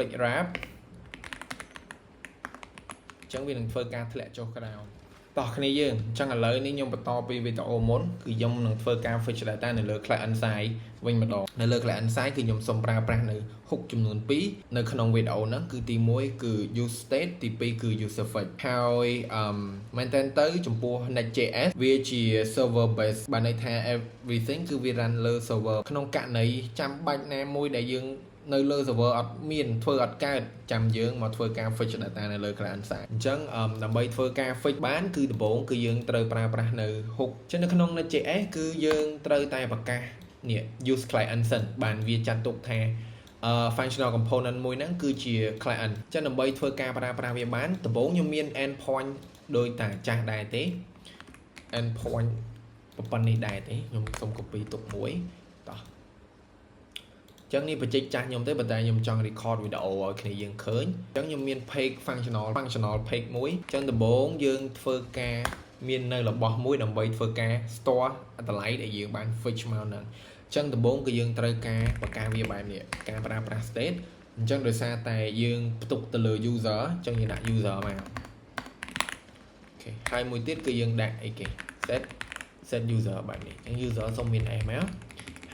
click wrap ចឹងវានឹងធ្វើការធ្លាក់ចុះក្រោមតោះគ្នាយើងចឹងឥឡូវនេះខ្ញុំបន្តពីវីដេអូមុនគឺខ្ញុំនឹងធ្វើការ fetch data នៅលើ client side វិញម្ដងនៅលើ client side គឺខ្ញុំសូមប្រើប្រាស់នៅ hook ចំនួន2នៅក្នុងវីដេអូហ្នឹងគឺទី1គឺ use state ទី2គឺ user fetch ហើយមែនតើទៅចំពោះ Next.js វាជា server base បានន័យថា everything គឺវា run លើ server ក្នុងករណីចាំបាច់ណាមួយដែលយើងនៅលើ server អត់មានធ្វើអត់កើតចាំយើងមកធ្វើការ fetch data នៅលើ client side អញ្ចឹងដើម្បីធ្វើការ fetch បានគឺដំបូងគឺយើងត្រូវប្រើប្រាស់នៅ hook អញ្ចឹងនៅក្នុង Next.js គឺយើងត្រូវតែប្រកាសនេះ use client សិនបានវាចាត់ទុកថាfunctional component មួយហ្នឹងគឺជា client អញ្ចឹងដើម្បីធ្វើការប្រើប្រាស់វាបានដំបូងខ្ញុំមាន endpoint ដោយតាចាស់ដែរទេ endpoint ប៉ុណ្ណេះដែរទេខ្ញុំសូម copy ទុកមួយតោះចឹងនេះបច្ចេកចាស់ខ្ញុំទេប៉ុន្តែខ្ញុំចង់ record វីដេអូឲ្យគ្នាយើងឃើញចឹងខ្ញុំមាន page functional page មួយចឹងដំបូងយើងធ្វើការមាននៅរបស់មួយដើម្បីធ្វើការ store តម្លៃដែលយើងបាន fetch មកហ្នឹងចឹងដំបូងគឺយើងត្រូវការបង្កើតវាបែបនេះការប្រើប្រាស់ state អញ្ចឹងដោយសារតែយើងផ្ទុកទៅលើ user ចឹងយើងដាក់ user មកអូខេហើយមួយទៀតគឺយើងដាក់អីគេ set user បែបនេះចឹង user សូមមាន s មក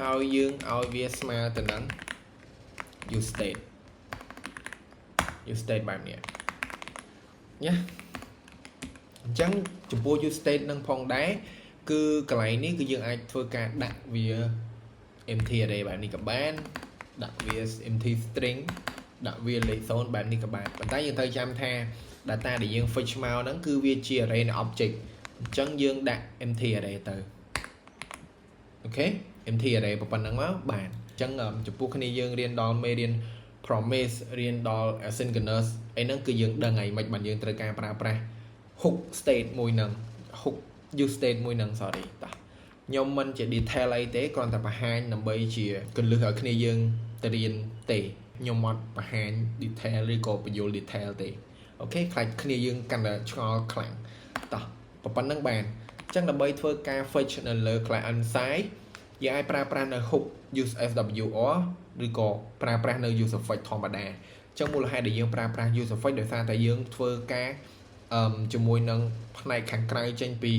ហើយយើងឲ្យវាស្មើទៅនឹង use state បែបនេះញ៉ាអញ្ចឹងចំពោះ use state នឹងផងដែរគឺកន្លែងនេះគឺយើងអាចធ្វើការដាក់វា empty array បែបនេះក៏បានដាក់វា empty string ដាក់វាលេខ0បែបនេះក៏បានប៉ុន្តែយើងត្រូវចាំថា data ដែលយើង fetch មកហ្នឹងគឺវាជា array នៃ object អញ្ចឹងយើងដាក់ empty array ទៅអូខេ empty array ប៉ុណ្ណឹងមកបានអញ្ចឹងចំពោះគ្នាយើងរៀនដល់មេរៀន promise រៀនដល់ asynchronous អីហ្នឹងគឺយើងដឹងហើយមិនបានយើងត្រូវការប្រើប្រាស់ hook state មួយហ្នឹង hook use state មួយហ្នឹង sorry តោះខ្ញុំមិនជា detail អីទេគ្រាន់តែបង្ហាញដើម្បីជាកលឹះឲ្យគ្នាយើងទៅរៀនទេខ្ញុំអត់បង្ហាញ detail ឬក៏បញ្យល់ detail ទេអូខេខ្លាចគ្នាយើងកាន់តែឆ្ងល់ខ្លាំងតោះប៉ុណ្ណឹងបានអញ្ចឹងដើម្បីធ្វើការ fetch នៅលើ client side យើងអាចប្រើប្រាស់នៅ hook use swr ឬក៏ប្រើប្រាស់នៅ user fetch ធម្មតាអញ្ចឹងមូលហេតុដែលយើងប្រើប្រាស់ user fetch ដោយសារតែយើងធ្វើការជាមួយនឹងផ្នែកខាងក្រៅចេញពី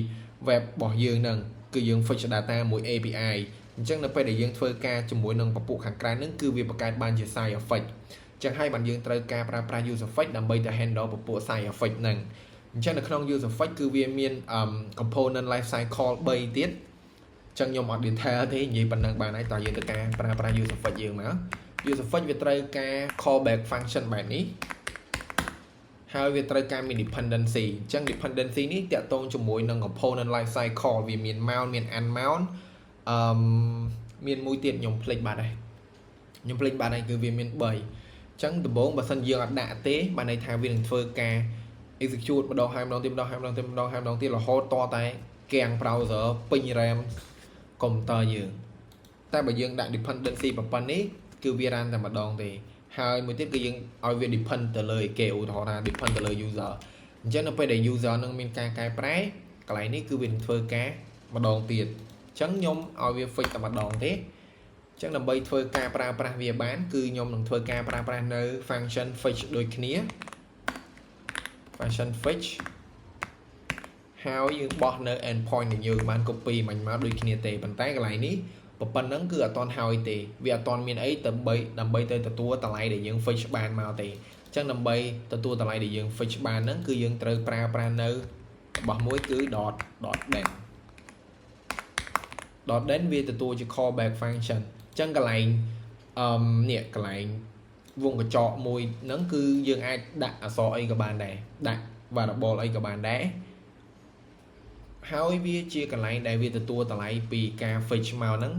web របស់យើងហ្នឹងគឺយើង fetch data មួយ API អញ្ចឹងនៅពេលដែលយើងធ្វើការជាមួយនឹងពពួកខាងក្រៅហ្នឹងគឺវាបង្កើតបានជា side effect អញ្ចឹងហើយបានយើងត្រូវការប្រើប្រាស់ user fetch ដើម្បីទៅ handle ពពួក side effect ហ្នឹងអញ្ចឹងនៅក្នុង user fetch គឺវាមាន component life cycle 3ទៀតចឹងខ្ញុំអត់ detail ទេនិយាយប៉ុណ្ណឹងបានហើយតើយើងត្រូវការប្រើប្រាស់ user fetch យើងមក user fetch វាត្រូវការ callback function បែបនេះហើយវាត្រូវការមាន dependency អញ្ចឹង dependency នេះតាក់ទងជាមួយនឹង component life cycle វាមាន mount មាន unmount មានមួយទៀតខ្ញុំភ្លេចបាត់ហើយគឺវាមាន3អញ្ចឹងដំបូងបើសិនយើងអត់ដាក់ទេបានន័យថាវានឹងធ្វើការ execute ម្ដងហើយម្ដងទៀតម្ដងហើយម្ដងទៀតម្ដងហើយម្ដងទៀតរហូតតតែកាំង browser ពេញ RAM កុំព្យូទ័រយើងតែបើយើងដាក់ dependency ប៉ុណ្ណេះគឺវា run តែម្ដងទេហើយមួយទៀតគឺយើងឲ្យវា depend ទៅលើគេឧទាហរណ៍ថា depend ទៅលើ user អញ្ចឹងនៅពេលដែល user នឹងមានការកែប្រែកន្លែងនេះគឺវានឹងធ្វើការម្ដងទៀតអញ្ចឹងខ្ញុំឲ្យវា fix តែម្ដងទេអញ្ចឹងដើម្បីធ្វើការប្រើប្រាស់វាបានគឺខ្ញុំនឹងធ្វើការប្រើប្រាស់នៅ function fetch ដូចគ្នា function fetch ហើយយើងបោះនៅ endpoint ដែលយើងបាន copy មិញមកដូចគ្នាទេប៉ុន្តែកន្លែងនេះប៉ុណ្ណឹងគឺអត់ទាន់ហើយទេវាអត់ទាន់មានអីដើម្បីទៅទទួលតម្លៃដែលយើង fetch បានមកទេអញ្ចឹងដើម្បីទទួលតម្លៃដែលយើង fetch បានហ្នឹងគឺយើងត្រូវប្រើប្រាស់នៅរបស់មួយគឺ .den វាទទួលជា callback function អញ្ចឹងកន្លែងនេះកន្លែងវងកញ្ចក់មួយហ្នឹងគឺយើងអាចដាក់អក្សរអីក៏បានដែរដាក់ variable អីក៏បានដែរហើយវាជាកន្លែងដែលវាទទួលតម្លៃពីការ fetch មកហ្នឹង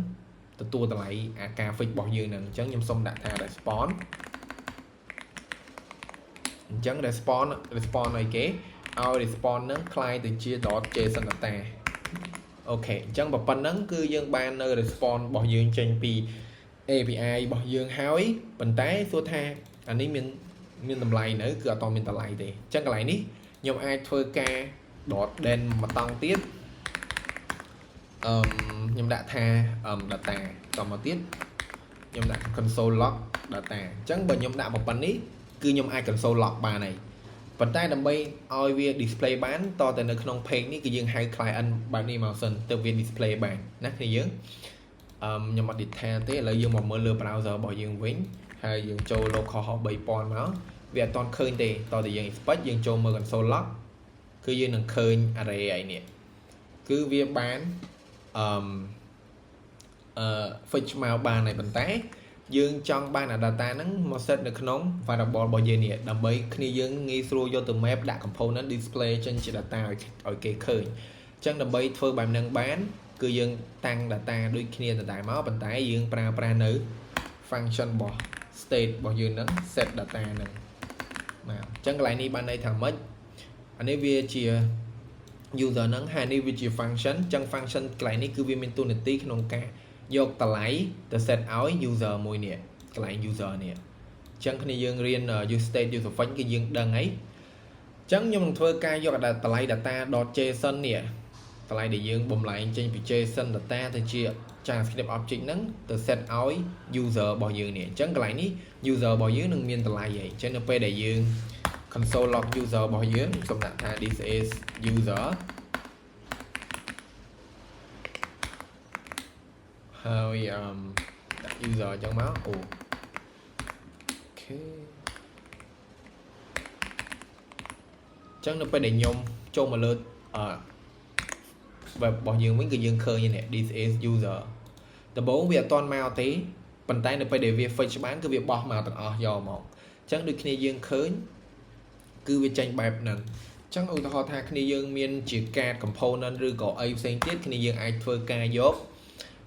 ទទួលតម្លៃអាការ fetch របស់យើងហ្នឹងអញ្ចឹងខ្ញុំសូមដាក់ថា response អញ្ចឹង response អីគេឲ្យ response ហ្នឹងคล้ายទៅជា .json data អូខេអញ្ចឹងប៉ុណ្ណឹងគឺយើងបាននៅ response របស់យើងចេញពី API របស់យើងហើយប៉ុន្តែសួរថាអានេះមានតម្លៃនៅគឺអត់តមានតម្លៃទេអញ្ចឹងកន្លែងនេះខ្ញុំអាចធ្វើការ .den មួយតង់ទៀតខ្ញុំដាក់ថា data តមកទៀត ខ្ញុំ nhom đặt console log data chẳng bởi nhom đặt một phần ní cứ nhom ai console log bà này phần tay đầm bay oi via display bán to tại nơi không page ní cứ dương hai client bạn đi màu sơn từ viên display bàn nát thì dương nhom mặt detail thế là dương một mở lừa browser bỏ dương vĩnh hay dương cho local họ bay pon máu vì toàn khơi đề to thì dương expect dương cho mở console log cứ dương đừng khơi array ấy nè cứ via bán fetch màu bàn này bằng tay dương trong ban là data nó một set được nóng và đặc biệt bao giờ nè đầm bay khi dương nghi through vô từ map đã component display trên chỉ data ở cái khơi chân đầm bay phơi bài nâng bán cứ dương tăng data đôi khi là tại máu bằng tay dương pra nữ function bỏ state bao dương nó set data này mà chân lại đi ban đây thằng mất anh ấy về chia user nó hai đi về chia function chân function lại ní cứ về mình tu nền tí không ca dọc tờ lấy tờ set áo user môi nè cái lại user nè chẳng khi dương riêng user state user phấn cái dương đăng ấy chẳng nhưng thôi ca do là tờ lấy data .json nè tờ lấy để dương bùng lại trên bị json data thì chia transcript object nắng tờ set áo user bao nhiêu nè chẳng cái lại ní user bao nhiêu nâng miên tờ lấy vậy cho nên p để dương console log user bao nhiêu xong đặt tha this is user hơi user trong máu ok chắc nó phải để nhôm cho mà lên và bao nhiêu mấy người dân khơi như này this is user từ bố việc toàn màu tí bàn tay nó phải để việc fetch bán cái việc bỏ màu tận do một chắc được khi dân khơi cứ việc tranh bẹp nè chắc họ tha khi dân miên chỉ ca component rồi có a sen tiết khi dân ai phơi ca dốt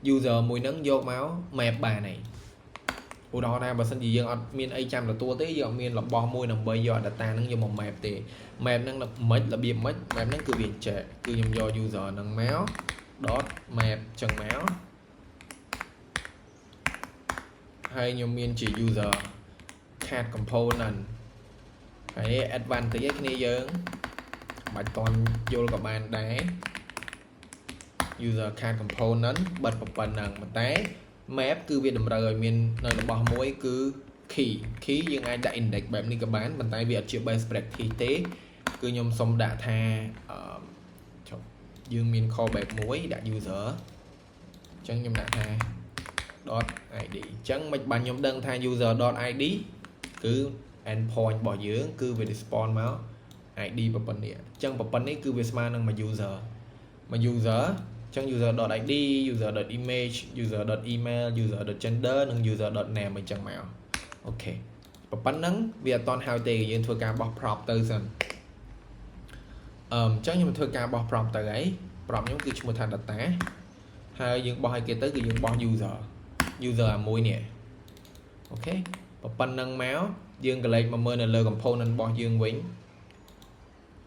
user mùi nắng vô máu map bà này u đó ra bà xin gì dân miên a trăm là tua tới giờ miên là bo môi nằm bây giờ data nắng vô một map thì map nắng là mất là biệt mất map nắng cứ biển trẻ cứ nhầm do user nắng máu dot map chân máu hay nhầm miên chỉ user cat component cái advanced cái này dân bài toàn vô các bạn đấy user cat component bật một phần năng một té map cứ việc đầm rồi miền nơi nó bỏ mũi cứ khí nhưng ai đã indexแบบนี้các bạn bàn tay việc chịu base break thì tế cứ nhom xong đã tha dương miền kho bẹp mũi đã user chân nhom đã tha dot id chân mạch bàn nhom đơn tha user dot id cứ endpoint bỏ dưỡng cứ về spawn máu id và phần địa chân và phần ấy cứ về smart năng mà user trong user.id, user.image, user.email, user.gender,និងuser.name អញ្ចឹងមកអូខេប៉ុណ្ណឹងវាអត់តន់ហើយទេយើងធ្វើការបោះ prop ទៅសិនអញ្ចឹងខ្ញុំធ្វើការបោះ prop ទៅហើយ prop ខ្ញុំគឺឈ្មោះថា data ហើយយើងបោះឲ្យគេទៅគឺយើងបោះ user អាមួយនេះអូខេប៉ុណ្ណឹងមកយើងកលេចមកមើលនៅលើ component របស់យើងវិញ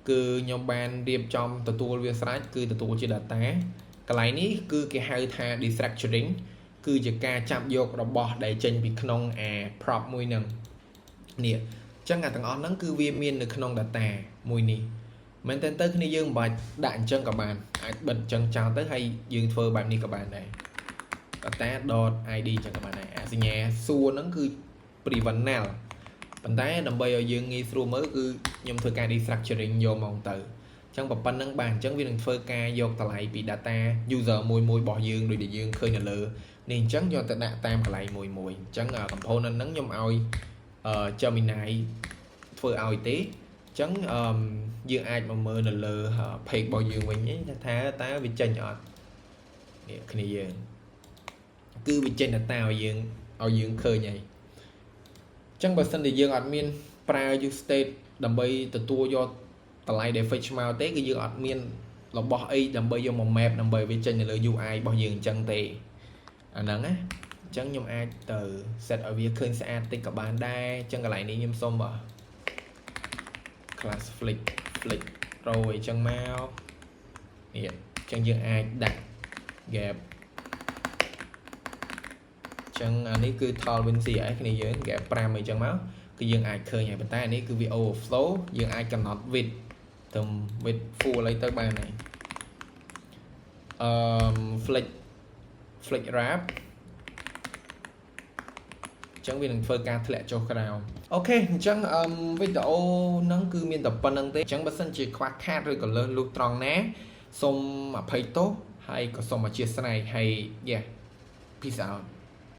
គឺខ្ញុំបានរៀបចំទទួលវាស្រេចគឺទទួលជា data កន្លែងនេះគឺគេហៅថា destructuring គឺជាការចាប់យករបស់ដែលចេញពីក្នុងអា prop មួយហ្នឹងនេះអញ្ចឹងអាទាំងអស់ហ្នឹងគឺវាមាននៅក្នុង data មួយនេះមែនតើទៅគ្នាយើងមិនបាច់ដាក់អញ្ចឹងក៏បានអាចបិទអញ្ចឹងចោលទៅហើយយើងធ្វើបែបនេះក៏បានដែរ data.id អញ្ចឹងក៏បានដែរអាសញ្ញាសួរហ្នឹងគឺ prevenal ប៉ុន្តែដើម្បីឲ្យយើងងាយស្រួលមើលគឺខ្ញុំធ្វើការ destructuring យកមកទៅអញ្ចឹងប៉ុណ្្នឹងបានអញ្ចឹងវានឹងធ្វើការយកតម្លៃពី data user មួយរបស់យើងដូចដែលយើងឃើញនៅលើនេះអញ្ចឹងយកទៅដាក់តាមកន្លែងមួយអញ្ចឹង component ហ្នឹងខ្ញុំឲ្យGemini ធ្វើឲ្យទេអញ្ចឹងយើងអាចមកមើលនៅលើ page របស់យើងវិញថាតើវាចេញអត់នេះគ្នាយើងគឺវាចេញ data ឲ្យយើងឃើញហើយចឹងបើសិនជាយើងអត់មានប្រើ use state ដើម្បីទទួលយកតម្លៃដែល fetch មកទេគឺយើងអត់មានរបស់អីដើម្បីយកមក map ដើម្បីវាចេញនៅលើ UI របស់យើងអញ្ចឹងទេអាហ្នឹងណាអញ្ចឹងខ្ញុំអាចទៅ set ឲ្យវាឃើញស្អាតតិចក៏បានដែរអញ្ចឹងកន្លែងនេះខ្ញុំសុំclass flick row អញ្ចឹងមកនេះអញ្ចឹងយើងអាចដាក់ gap ចឹងអានេះគឺ Tolwyn CSS គ្នាយើង gap 5អីចឹងមកគឺយើងអាចឃើញហើយប៉ុន្តែអានេះគឺវា overflow យើងអាចកំណត់ width ទៅ width full អីទៅបានហើយflick wrap chẳng vì phơi ca thẹn cho crowd ok chẳng video nắng cứ miền tập phần năng tế chẳng bớt sân chỉ khoa khác rồi còn lên lúc tròn ná xong mà phải tốt hay có xong mà chia sẻ này hay yeah peace out